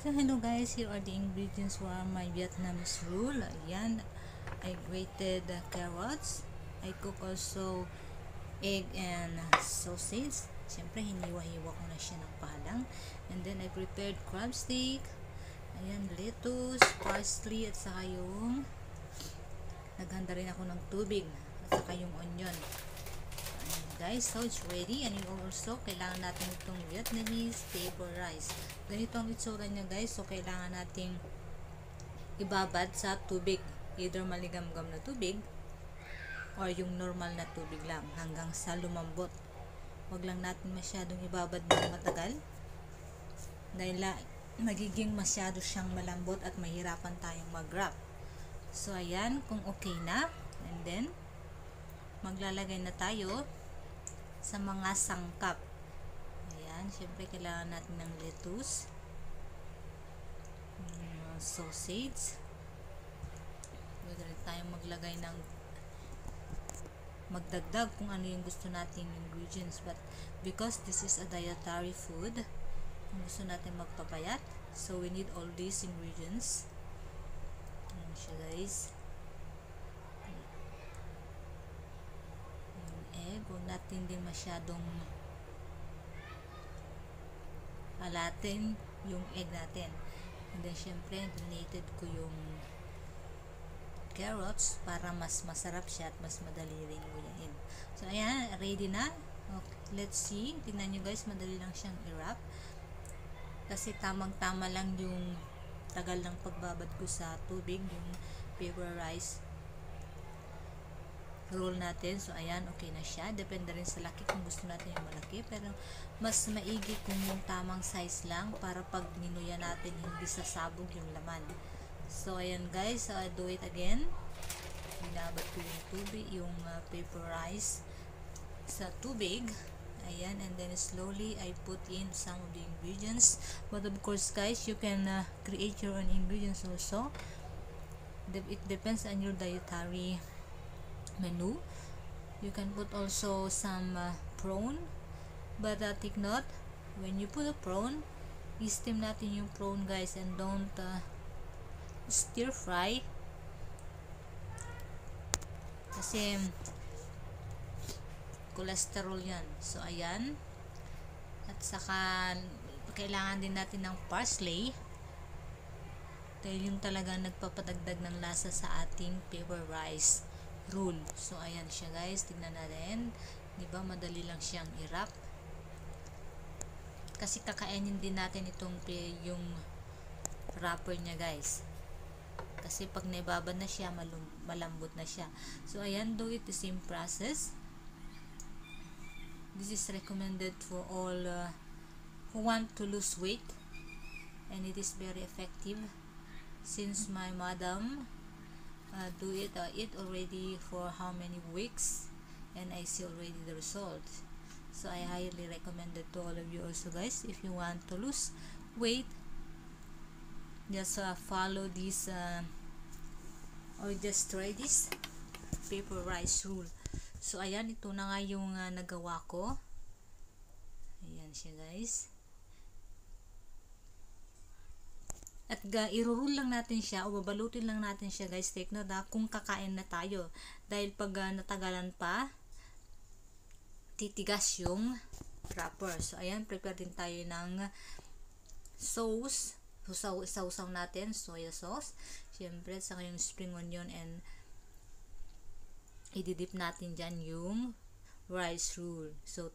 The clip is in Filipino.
So hello guys, here are the ingredients for my Vietnamese roll. Ayan, I grated carrots. I cook also egg and sausage. Siyempre, hiniwa-hiwa ko na siya ng palang. And then I prepared crab stick. Ayan, lettuce, parsley, at saka yung naghanda rin ako ng tubig. At saka yung onion. Guys, so it's ready, and also kailangan natin itong Vietnamese paper rice. Ganito ang itsura niya guys, so kailangan nating ibabad sa tubig, either maligamgam na tubig or yung normal na tubig lang hanggang sa lumambot. Huwag lang natin masyadong ibabad ng matagal dahil magiging masyado siyang malambot at mahirapan tayong mag-wrap. So ayan, kung okay na, and then maglalagay na tayo sa mga sangkap. Ayan, syempre kailangan natin ng lettuce, sausage. Pwede rin tayong maglagay ng magdagdag kung ano yung gusto nating ingredients, but because this is a dietary food, kung gusto natin magpapayat, so we need all these ingredients. Ayan siya guys. Huwag natin din masyadong halatin yung egg natin. And then syempre donated ko yung carrots para mas masarap siya at mas madali rin nguyain. So ayan, ready na. Okay, let's see. Tingnan nyo guys, madali lang siyang i-wrap kasi tamang tama lang yung tagal ng pagbabad ko sa tubig, yung paper rice roll natin. So ayan, okay na siya. Depende rin sa laki kung gusto natin yung malaki, pero mas maigi kung yung tamang size lang para pag ninuya natin hindi sasabog yung laman. So ayan guys, so I do it again. Binabad ko yung tubig, yung paper rice sa tubig. Ayan, and then slowly I put in some of the ingredients, but of course guys, you can create your own ingredients also. It depends on your dietary menu. You can put also some prawn, but take note, when you put a prawn, i-steam natin yung prawn guys, and don't stir fry kasi cholesterol yan. So ayan, at saka kailangan din natin ng parsley dahil yung talaga nagpapadagdag ng lasa sa ating paper rice roll. So ayan siya guys, tignan natin, di ba madali lang siyang i-wrap kasi kakainin din natin itong yung wrapper niya guys, kasi pag naibabad na siya malambot na siya. So ayan, do it the same process. This is recommended for all who want to lose weight, and it is very effective since my madam do it eat already for how many weeks, and I see already the result. So I highly recommend it to all of you also guys. If you want to lose weight, just follow this or just try this paper rice rule. So ayan, ito na nga yung nagawa ko. Ayan siya guys. At i-roll lang natin siya o babalutin lang natin siya guys. Take note kung kakain na tayo, dahil pag natagalan pa titigas yung wrapper. So ayan, prepare din tayo ng sauce. Sausaw natin soya sauce, syempre saka yung spring onion, and ididip natin dyan yung rice roll. So